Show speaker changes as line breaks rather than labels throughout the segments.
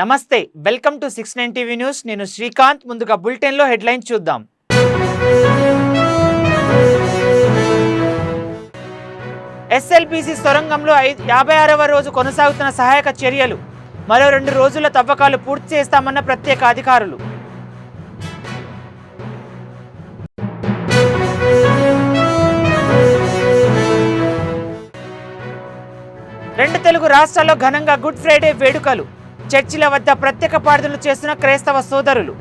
నమస్తే, welcome to 69 TV news. నేను శ్రీకాంత్. ముందుగా బులెటిన్లో హెడ్లైన్స్ చూద్దాం. ఎస్ఎల్బీసీ సొరంగంలో 56వ రోజు కొనసాగుతున్న సహాయక చర్యలు. మరో 2 రోజుల తవ్వకాలు పూర్తి చేస్తామన్న ప్రత్యేక అధికారులు. రెండు తెలుగు రాష్ట్రాల్లో ఘనంగా గుడ్ ఫ్రైడే వేడుకలు. చర్చిల వద్ద ప్రత్యేక ప్రార్థనలు చేస్తున్న క్రైస్తవ సోదరులు.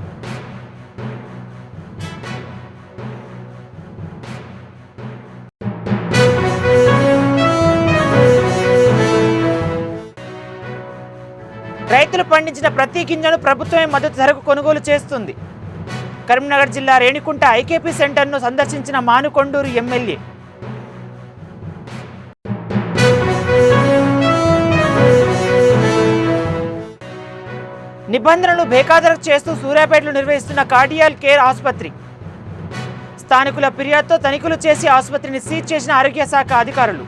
రైతులు పండించిన ప్రతి గింజను ప్రభుత్వమే మద్దతు ధరకు కొనుగోలు చేస్తుంది. కరీంనగర్ జిల్లా రేణికుంట ఐకేపీ సెంటర్ను సందర్శించిన మానుకొండూరు ఎమ్మెల్యే. నిబంధనలు బేఖాతరు చేస్తూ సూర్యాపేటలో నిర్వహిస్తున్న కార్డియాల్ కేర్ ఆసుపత్రి. స్థానికుల ఫిర్యాదుతో తనిఖీలు చేసి ఆసుపత్రిని సీజ్ చేసిన ఆరోగ్య శాఖ అధికారులు.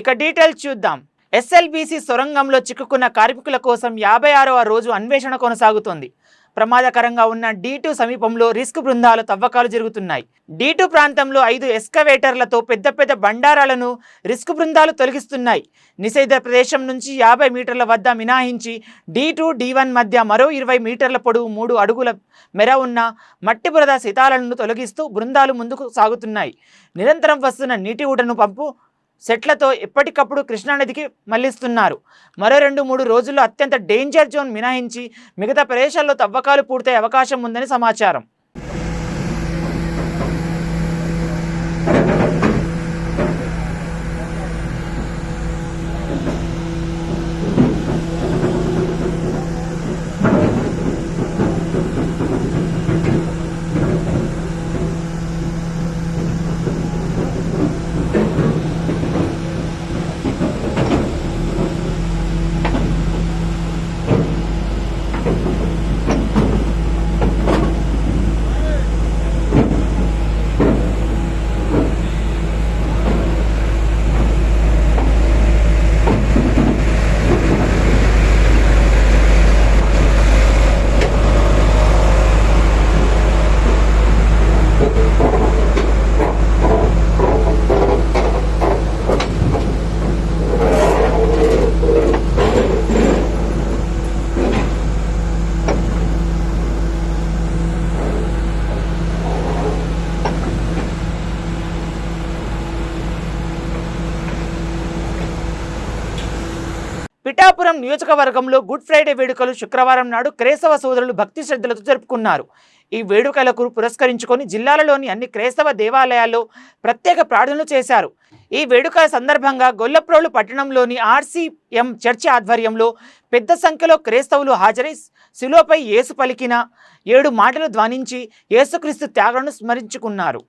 ఇక డీటెయిల్స్ చూద్దాం. ఎస్ఎల్బీసీ సొరంగంలో చిక్కుకున్న కార్మికుల కోసం 56వ రోజు అన్వేషణ కొనసాగుతోంది. ప్రమాదకరంగా ఉన్న D2 సమీపంలో రిస్క్ బృందాలు తవ్వకాలు జరుగుతున్నాయి. D2 ప్రాంతంలో 5 ఎస్కవేటర్లతో పెద్ద బండారాలను రిస్క్ బృందాలు తొలగిస్తున్నాయి. నిషేధ ప్రదేశం నుంచి 50 మీటర్ల వద్ద మినహాయించి D2, D1 మధ్య మరో 20 మీటర్ల పొడవు 3 అడుగుల మేర ఉన్న మట్టి బురద శిథాలను తొలగిస్తూ బృందాలు ముందుకు సాగుతున్నాయి. నిరంతరం వస్తున్న నీటి ఊటను పంపు సెట్లతో ఎప్పటికప్పుడు కృష్ణానదికి మళ్లిస్తున్నారు. మరో 2-3 రోజుల్లో అత్యంత డేంజర్ జోన్ మినహాయించి మిగతా ప్రదేశాల్లో తవ్వకాలు పూర్తయ్యే అవకాశం ఉందని సమాచారం. పిఠాపురం నియోజకవర్గంలో గుడ్ ఫ్రైడే వేడుకలు శుక్రవారం నాడు క్రైస్తవ సోదరులు భక్తి శ్రద్ధలతో జరుపుకున్నారు. ఈ వేడుకలకు పురస్కరించుకొని జిల్లాలలోని అన్ని క్రైస్తవ దేవాలయాల్లో ప్రత్యేక ప్రార్థనలు చేశారు. ఈ వేడుకల సందర్భంగా గొల్లప్రోలు పట్టణంలోని RCM చర్చి ఆధ్వర్యంలో పెద్ద సంఖ్యలో క్రైస్తవులు హాజరై శిలువపై యేసు పలికిన 7 మాటలు ధ్వనించి యేసుక్రీస్తు త్యాగాలను స్మరించుకున్నారు.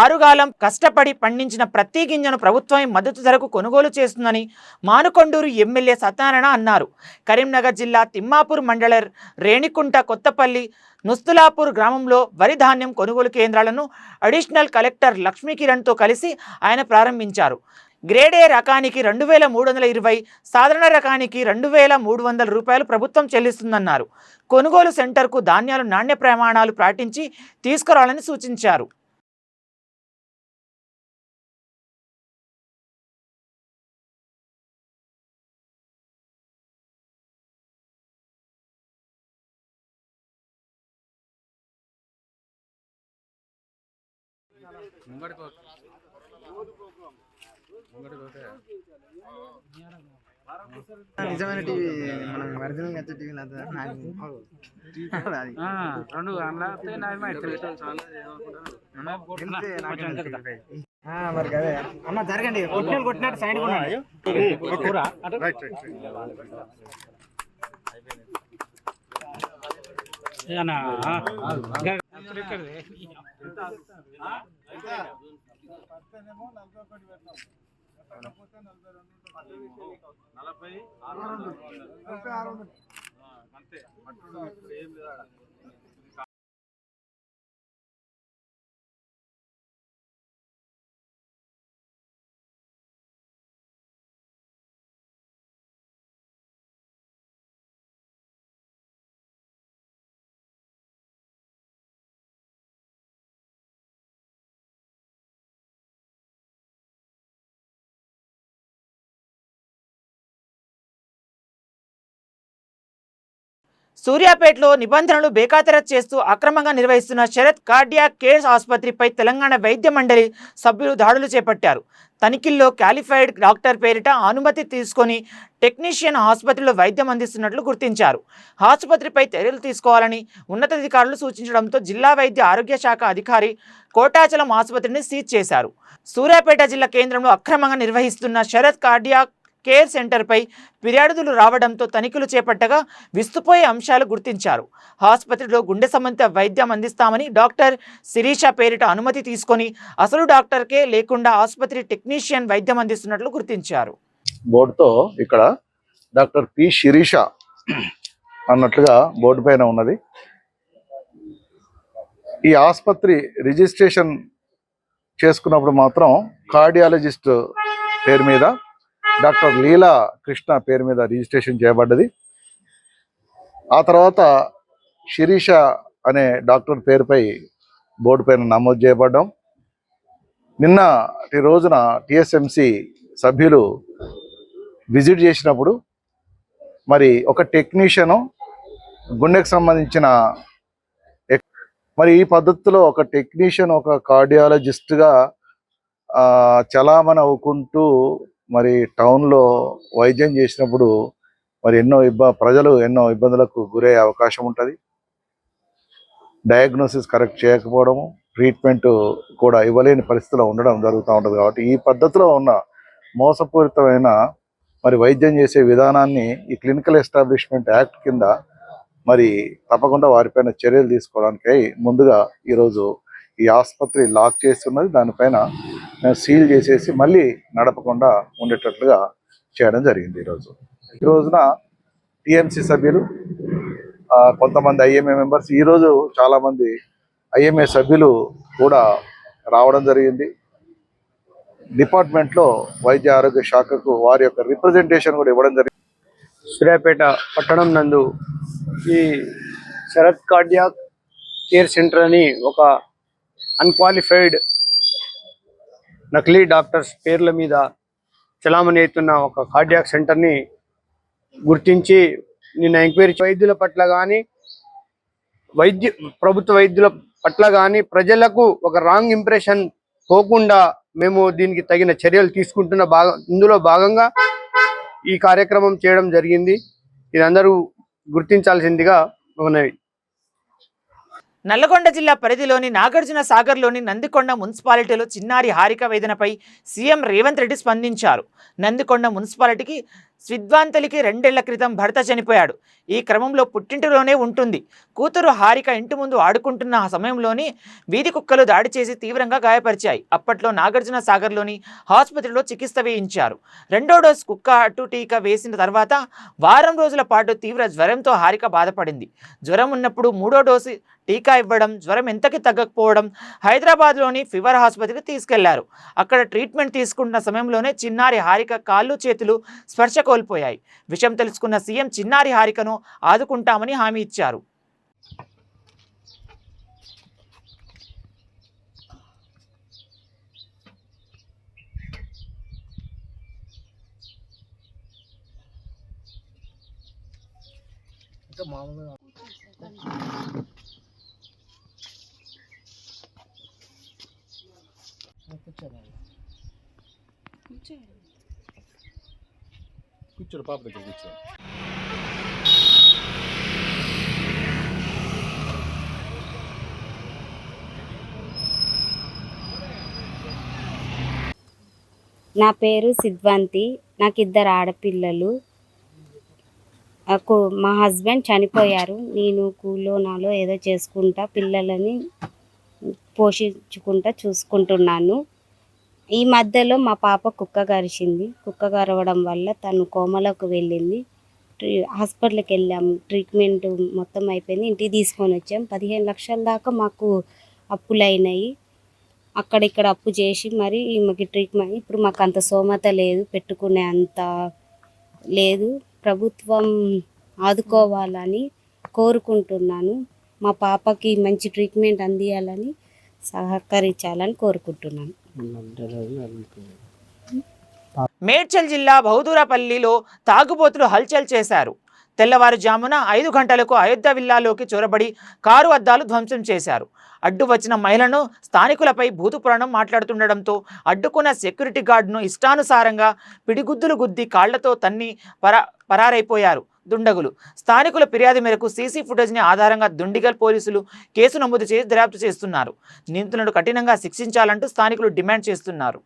ఆరుగాలం కష్టపడి పండించిన ప్రతి గింజను ప్రభుత్వం మద్దతు ధరకు కొనుగోలు చేస్తుందని మానుకొండూరు ఎమ్మెల్యే సత్యనారాయణ అన్నారు. కరీంనగర్ జిల్లా తిమ్మాపూర్ మండల రేణికుంట కొత్తపల్లి నుస్తులాపూర్ గ్రామంలో వరి ధాన్యం కొనుగోలు కేంద్రాలను అడిషనల్ కలెక్టర్ లక్ష్మీకిరణ్తో కలిసి ఆయన ప్రారంభించారు. గ్రేడ్ ఏ రకానికి 2320, సాధారణ రకానికి 2300 రూపాయలు ప్రభుత్వం చెల్లిస్తుందన్నారు. కొనుగోలు సెంటర్కు ధాన్యాలు నాణ్య ప్రమాణాలు పాటించి తీసుకురావాలని సూచించారు.
నిజమైన టీవీ మనం ఒరిజినల్ వచ్చే టీవీ మరి అదే అన్న జరగండి కొట్టినట్టు సైడ్ సూర్యాపేటలో నిబంధనలు బేఖాతరు చేస్తూ అక్రమంగా నిర్వహిస్తున్న శరత్ కార్డియాక్ కేర్ ఆసుపత్రిపై తెలంగాణ వైద్య మండలి సభ్యులు దాడులు చేపట్టారు. తనిఖీల్లో క్వాలిఫైడ్ డాక్టర్ పేరిట అనుమతి తీసుకొని టెక్నీషియన్ ఆసుపత్రిలో వైద్యం అందిస్తున్నట్లు గుర్తించారు. ఆసుపత్రిపై చర్యలు తీసుకోవాలని ఉన్నతాధికారులు సూచించడంతో జిల్లా వైద్య ఆరోగ్య శాఖ అధికారి కోటాచలం ఆసుపత్రిని సీజ్ చేశారు. సూర్యాపేట జిల్లా కేంద్రంలో అక్రమంగా నిర్వహిస్తున్న శరత్ కార్డియాక్ కేర్ సెంటర్పై ఫిర్యాదులు రావడంతో తనిఖీలు చేపట్టగా విస్తుపోయే అంశాలు గుర్తించారు. ఆసుపత్రిలో గుండె సంబంధిత వైద్యం అందిస్తామని డాక్టర్ శిరీష పేరిట అనుమతి తీసుకొని అసలు డాక్టర్కే లేకుండా ఆసుపత్రి టెక్నీషియన్ వైద్యం అందిస్తున్నట్లు గుర్తించారు.
బోర్డుతో ఇక్కడ డాక్టర్ పి శిరీష అన్నట్లుగా బోర్డు పైన ఉన్నది. ఈ ఆసుపత్రి రిజిస్ట్రేషన్ చేసుకున్నప్పుడు మాత్రం కార్డియాలజిస్ట్ పేరు మీద డాక్టర్ లీలా కృష్ణ పేరు మీద రిజిస్ట్రేషన్ చేయబడ్డది. ఆ తర్వాత శిరీష అనే డాక్టర్ పేరుపై బోర్డు పైన నమోదు చేయబడ్డాం. నిన్నటి రోజున టిఎస్ఎంసి సభ్యులు విజిట్ చేసినప్పుడు మరి ఒక టెక్నీషియను గుండెకు సంబంధించిన మరి ఈ పద్ధతిలో ఒక టెక్నీషియన్ ఒక కార్డియాలజిస్ట్గా చలామణి అవ్వుకుంటూ మరి టౌన్లో వైద్యం చేసినప్పుడు మరి ప్రజలు ఎన్నో ఇబ్బందులకు గురయ్యే అవకాశం ఉంటుంది. డయాగ్నోసిస్ కరెక్ట్ చేయకపోవడము, ట్రీట్మెంట్ కూడా ఇవ్వలేని పరిస్థితిలో ఉండడం జరుగుతూ ఉంటుంది. కాబట్టి ఈ పద్ధతిలో ఉన్న మోసపూరితమైన మరి వైద్యం చేసే విధానాన్ని ఈ క్లినికల్ ఎస్టాబ్లిష్మెంట్ యాక్ట్ కింద మరి తప్పకుండా వారిపైన చర్యలు తీసుకోవడానికై ముందుగా ఈరోజు ఈ ఆసుపత్రి లాక్ చేస్తున్నది. దానిపైన సీల్ చేసేసి మళ్ళీ నడపకుండా ఉండేటట్లుగా చేయడం జరిగింది. ఈ రోజున టిఎంసి సభ్యులు, కొంతమంది ఐఎంఏ మెంబర్స్, ఈరోజు చాలామంది ఐఎంఏ సభ్యులు కూడా రావడం జరిగింది. డిపార్ట్మెంట్లో వైద్య ఆరోగ్య శాఖకు వారి యొక్క రిప్రజెంటేషన్ కూడా ఇవ్వడం జరిగింది.
సూర్యాపేట పట్టణం నందు ఈ శరత్ కార్డియాక్ కేర్ సెంటర్ అని ఒక అన్క్వాలిఫైడ్ నకిలీ డాక్టర్స్ పేర్ల మీద చలామణి అవుతున్న ఒక కార్డియాక్ సెంటర్ని గుర్తించి నిన్న ఎంక్వైరీ వైద్యుల పట్ల కానీ ప్రభుత్వ వైద్యుల పట్ల కానీ ప్రజలకు ఒక రాంగ్ ఇంప్రెషన్ పోకుండా మేము దీనికి తగిన చర్యలు తీసుకుంటున్న ఇందులో భాగంగా ఈ కార్యక్రమం చేయడం జరిగింది. ఇది అందరూ గుర్తించాల్సిందిగా ఉన్నది.
నల్లగొండ జిల్లా పరిధిలోని నాగార్జున సాగర్లోని నందికొండ మున్సిపాలిటీలో చిన్నారి హారిక వేదనపై సీఎం రేవంత్ రెడ్డి స్పందించారు. నందికొండ మున్సిపాలిటీకి
స్విద్వాంతలికి 2 ఏళ్ల క్రితం భర్త చనిపోయాడు. ఈ క్రమంలో పుట్టింటిలోనే ఉంటుంది. కూతురు హారిక ఇంటి ముందు ఆడుకుంటున్న ఆ సమయంలోని వీధి కుక్కలు దాడి చేసి తీవ్రంగా గాయపరిచాయి. అప్పట్లో నాగార్జున సాగర్లోని ఆసుపత్రిలో చికిత్స వేయించారు. 2వ డోసు కుక్క అటు టీకా వేసిన తర్వాత వారం రోజుల పాటు తీవ్ర జ్వరంతో హారిక బాధపడింది. జ్వరం ఉన్నప్పుడు 3వ డోసు టీకా ఇవ్వడం, జ్వరం ఎంతకి తగ్గకపోవడం హైదరాబాద్లోని ఫీవర్ ఆసుపత్రికి తీసుకెళ్లారు. అక్కడ ట్రీట్మెంట్ తీసుకుంటున్న సమయంలోనే చిన్నారి హారిక కాళ్ళు చేతులు స్పర్శ కోల్పోయాయి. విషయం తెలుసుకున్న సీఎం చిన్నారి హారికను ఆదుకుంటామని హామీ ఇచ్చారు.
కూర్చోడు పాప దగ్గర కూర్చో.
నా పేరు సిద్వంతి. నాకు 2 ఆడపిల్లలు. మా హస్బెండ్ చనిపోయారు. నేను కూలోనాలో ఏదో చేసుకుంటా పిల్లలని పోషించుకుంటా చూసుకుంటున్నాను. ఈ మధ్యలో మా పాప కుక్క కరిచింది. కుక్క కరవడం వల్ల తను కోమలోకి వెళ్ళింది. హాస్పిటల్కి వెళ్ళాము. ట్రీట్మెంట్ మొత్తం అయిపోయింది. ఇంటికి తీసుకొని వచ్చాం. 15 లక్షల దాకా మాకు అప్పులైనాయి. అక్కడిక్కడ అప్పు చేసి మరి మాకు ట్రీట్మెంట్ ఇప్పుడు మాకు అంత స్తోమత లేదు, పెట్టుకునే అంత లేదు. ప్రభుత్వం ఆదుకోవాలని కోరుకుంటున్నాను. మా పాపకి మంచి ట్రీట్మెంట్ అందియాలని సహకరించాలని కోరుకుంటున్నాను.
మేడ్చల్ జిల్లా బహదూరపల్లిలో తాగుబోతులు హల్చల్ చేశారు. తెల్లవారుజామున 5 గంటలకు అయోధ్య విల్లాలోకి చొరబడి కారు అద్దాలు ధ్వంసం చేశారు. అడ్డు వచ్చిన మహిళను స్థానికులపై భూతుపురాణం మాట్లాడుతుండడంతో అడ్డుకున్న సెక్యూరిటీ గార్డును ఇష్టానుసారంగా పిడిగుద్దులు గుద్ది కాళ్లతో తన్ని పరారైపోయారు దుండగులు. స్థానికుల ఫిర్యాదు మేరకు సీసీ ఫుటేజ్ని ఆధారంగా దుండిగల్ పోలీసులు కేసు నమోదు చేసి దర్యాప్తు చేస్తున్నారు. నిందితులను కఠినంగా శిక్షించాలంటూ స్థానికులు డిమాండ్ చేస్తున్నారు.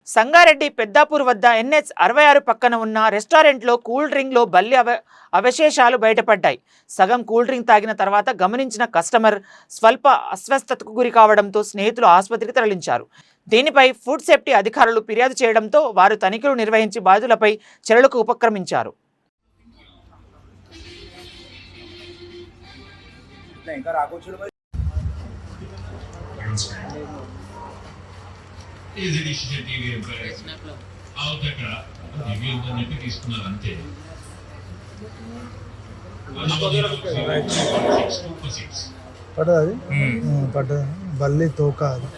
సంగారెడ్డి పెద్దాపూర్ వద్ద NH-66 పక్కన ఉన్న రెస్టారెంట్లో కూల్ డ్రింక్లో బల్లి అవశేషాలు బయటపడ్డాయి. సగం కూల్ డ్రింక్ తాగిన తర్వాత గమనించిన కస్టమర్ స్వల్ప అస్వస్థతకు గురి కావడంతో స్నేహితులు ఆసుపత్రికి తరలించారు. దీనిపై ఫుడ్ సేఫ్టీ అధికారులు ఫిర్యాదు చేయడంతో వారు తనిఖీలు నిర్వహించి బాధితులపై చర్యలకు ఉపక్రమించారు.
ఈజీ డిసిషన్ టీవీ అవతక్కడ రివ్యూ ఉందని చెప్పి తీసుకున్నారు అంతే.
పడ్డది పడ్డది బల్లి తోక అది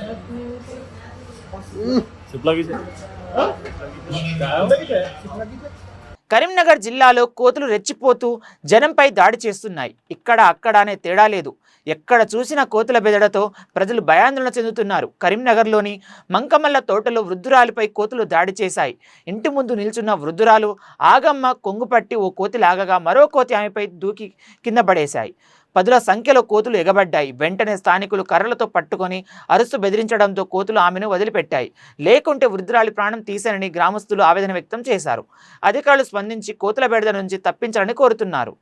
కరీంనగర్ జిల్లాలో కోతులు రెచ్చిపోతూ జనంపై దాడి చేస్తున్నాయి. ఇక్కడ అక్కడ అనే తేడా లేదు. ఎక్కడ చూసిన కోతుల బెదడతో ప్రజలు భయాందోళన చెందుతున్నారు. కరీంనగర్లోని మంకమల్ల తోటలో వృద్ధురాలిపై కోతులు దాడి చేశాయి. ఇంటి ముందు నిల్చున్న వృద్ధురాలు ఆగమ్మ కొంగుపట్టి ఓ కోతి లాగగా మరో కోతి ఆమెపై దూకి కింద పడేశాయి. 10ల సంఖ్యలో కోతులు ఎగబడ్డాయి. వెంటనే స్థానికులు కర్రలతో పట్టుకొని అరుస్తూ బెదిరించడంతో కోతులు ఆమెను వదిలిపెట్టాయి. లేకుంటే వృద్ధురాలి ప్రాణం తీశారని గ్రామస్తులు ఆవేదన వ్యక్తం చేశారు. అధికారులు స్పందించి కోతుల బెడద నుంచి తప్పించాలని కోరుతున్నారు.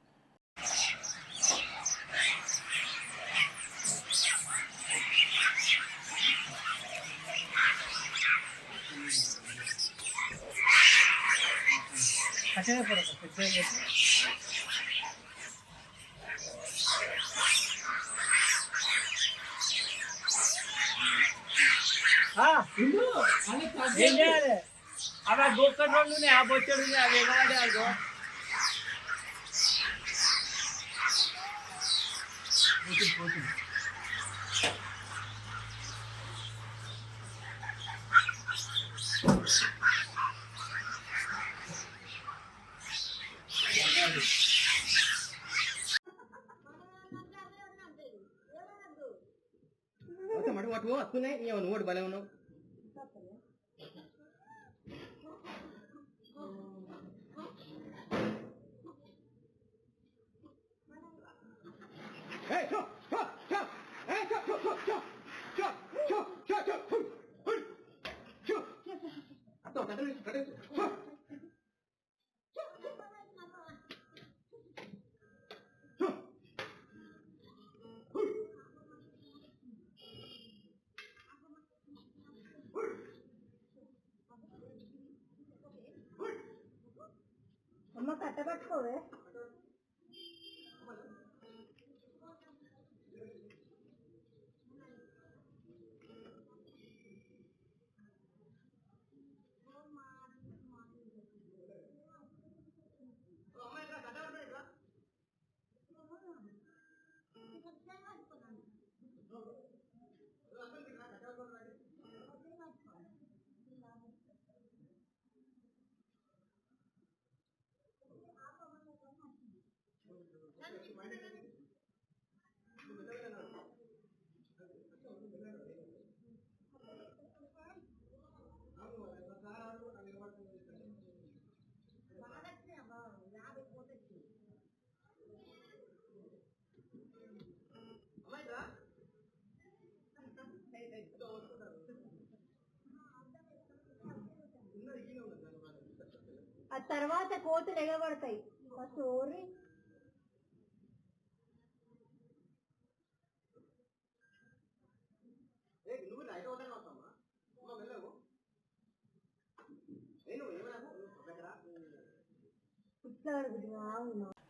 ఆ తర్వాత కోతులు ఎగబడతాయి. ఫస్ట్ ఓరి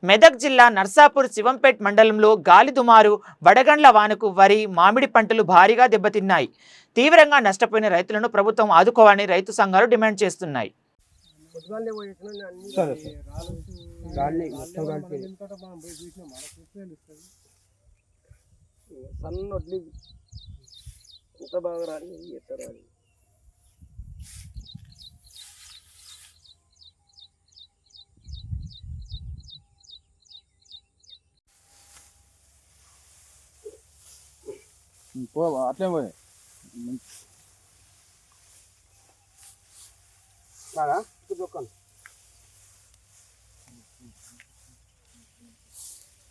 మెదక్ జిల్లా నర్సాపూర్ శివంపేట్ మండలంలో గాలి దుమారు వడగండ్ల వానకు వరి మామిడి పంటలు భారీగా దెబ్బతిన్నాయి. తీవ్రంగా నష్టపోయిన రైతులను ప్రభుత్వం ఆదుకోవాలని రైతు సంఘాలు డిమాండ్ చేస్తున్నాయి.
అట్లే పోయి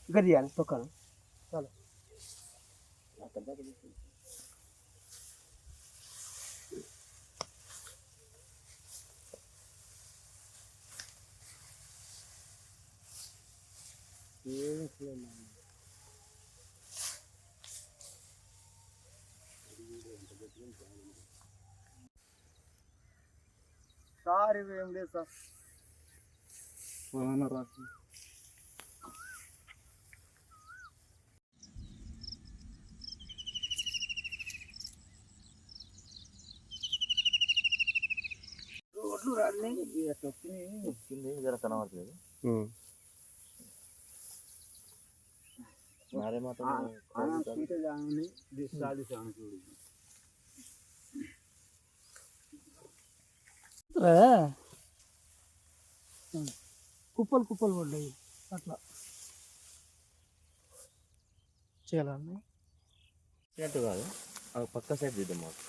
గడియాలి తొక్కను చాలా సార్ ఇవి ఏం లేదు సార్.
కుప్పలు కుప్పలు పడ్డాయి అట్లా చేయాలండి.
కాదు పక్క సైడ్ దిద్దాం మాకు.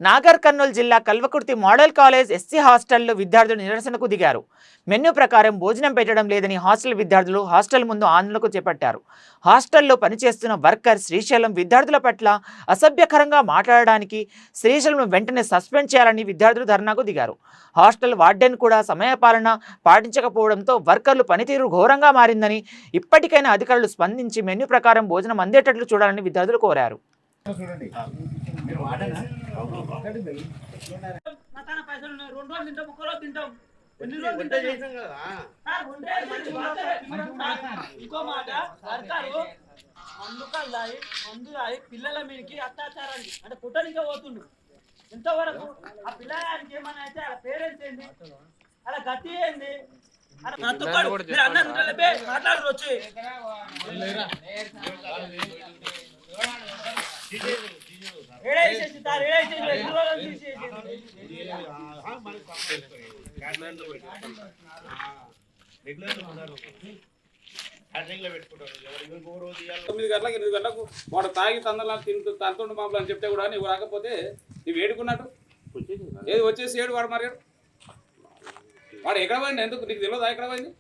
నాగర్ కర్నూలు జిల్లా కల్వకుర్తి మోడల్ కాలేజ్ ఎస్సీ హాస్టల్లో విద్యార్థులు నిరసనకు దిగారు. మెన్యూ ప్రకారం భోజనం పెట్టడం లేదని హాస్టల్ విద్యార్థులు హాస్టల్ ముందు ఆందోళనకు చేపట్టారు. హాస్టల్లో పనిచేస్తున్న వర్కర్ శ్రీశైలం విద్యార్థుల పట్ల అసభ్యకరంగా మాట్లాడడానికి శ్రీశైలం వెంటనే సస్పెండ్ చేయాలని విద్యార్థులు ధర్నాకు దిగారు. హాస్టల్ వార్డెన్ కూడా సమయపాలన పాటించకపోవడంతో వర్కర్లు పనితీరు ఘోరంగా మారిందని, ఇప్పటికైనా అధికారులు స్పందించి మెన్యూ ప్రకారం భోజనం అందేటట్లు చూడాలని విద్యార్థులు కోరారు.
ఇంకో మాట సర్కారు మందులాయి పిల్లల మీదకి అత్యాచారానికి అంటే కుట్టనికే పోతుండు. ఎంతవరకు ఆ పిల్లగానికి ఏమన్నా అయితే వాళ్ళ పేరెంట్స్ ఏంది, అలా గతి ఏంది, మాట్లాడరు వచ్చి
వాడు తాగి తందలా తనతో మామూలు అని చెప్తే కూడా నువ్వు రాకపోతే నువ్వు ఏడుకున్నట్టు ఏది వచ్చేసి ఏడు వాడు మరి వాడు ఎక్కడ పోయింది, ఎందుకు నీకు తెలియదా ఎక్కడ పోయింది?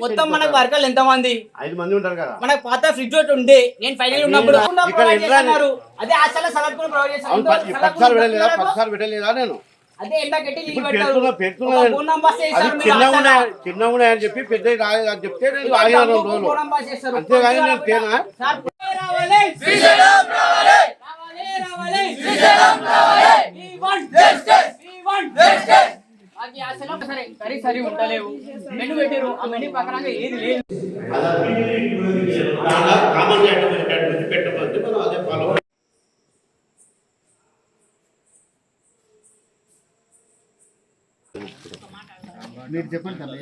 మొత్తం మనకు వర్కర్లు ఎంత మంది
5 మంది ఉంటారు కదా.
మనకు పాత ఫ్రిడ్జ్ ఒకటి ఉంది. నేను ఫైనల్ ఉన్నప్పుడు అదే హాస్టల్ సలాడ్ కూడా ప్రొవైడ్
పెట్టలేదా నేను
అదే ఎండ కట్టి
చిన్న ఉన్నాయని చెప్పి పెద్ద రాలేదని చెప్తే నేను ఆగిన 2 రోజులు అంతేగాని నేను తేనా
సరి ఉండలేవు. మెను పెట్టారు, ఆ మెను ప్రకారంగా ఏది లేదు.
మీరు చెప్పండి కదా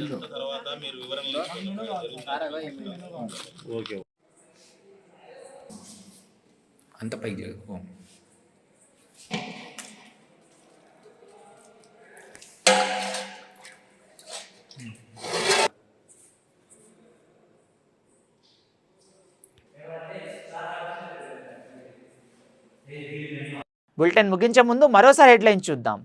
అంత పైకి జరుగు.
బులెటిన్ ముగించే ముందు మరోసారి హెడ్లైన్ చూద్దాం.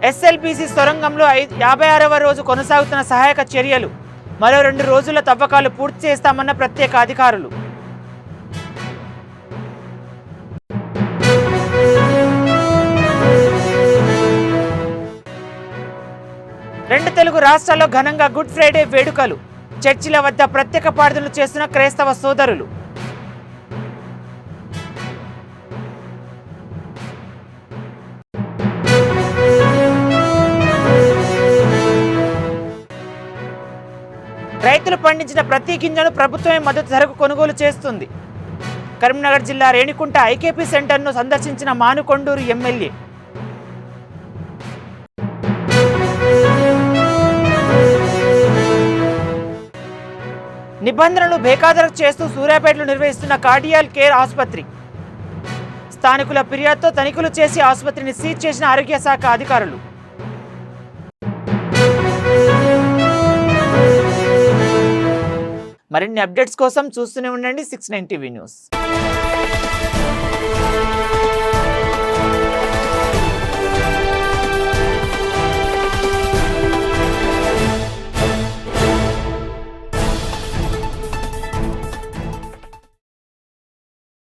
ఎస్ఎల్బీసీ సొరంగంలో 56వ రోజు కొనసాగుతున్న సహాయక చర్యలు. మరో 2 రోజుల తవ్వకాలు పూర్తి చేస్తామన్న ప్రత్యేక అధికారులు. రెండు తెలుగు రాష్ట్రాల్లో ఘనంగా గుడ్ ఫ్రైడే వేడుకలు. చర్చిల వద్ద ప్రత్యేక ప్రార్థనలు చేస్తున్న క్రైస్తవ సోదరులు. రైతులు పండించిన ప్రతి గింజను ప్రభుత్వమే మద్దతు ధరకు కొనుగోలు చేస్తుంది. కరీంనగర్ జిల్లా రేణికుంట ఐకేపీ సెంటర్ను సందర్శించిన మానుకొండూరు ఎమ్మెల్యే. నిబంధనలు బేఖాతరు చేస్తూ సూర్యాపేటలో నిర్వహిస్తున్న కార్డియాల్ కేర్ ఆసుపత్రి. స్థానికుల ఫిర్యాదుతో తనిఖీలు చేసి ఆసుపత్రిని సీజ్ చేసిన ఆరోగ్య శాఖ అధికారులు. మరిన్ని అప్డేట్స్ కోసం చూస్తూనే ఉండండి 69 టీవీ న్యూస్.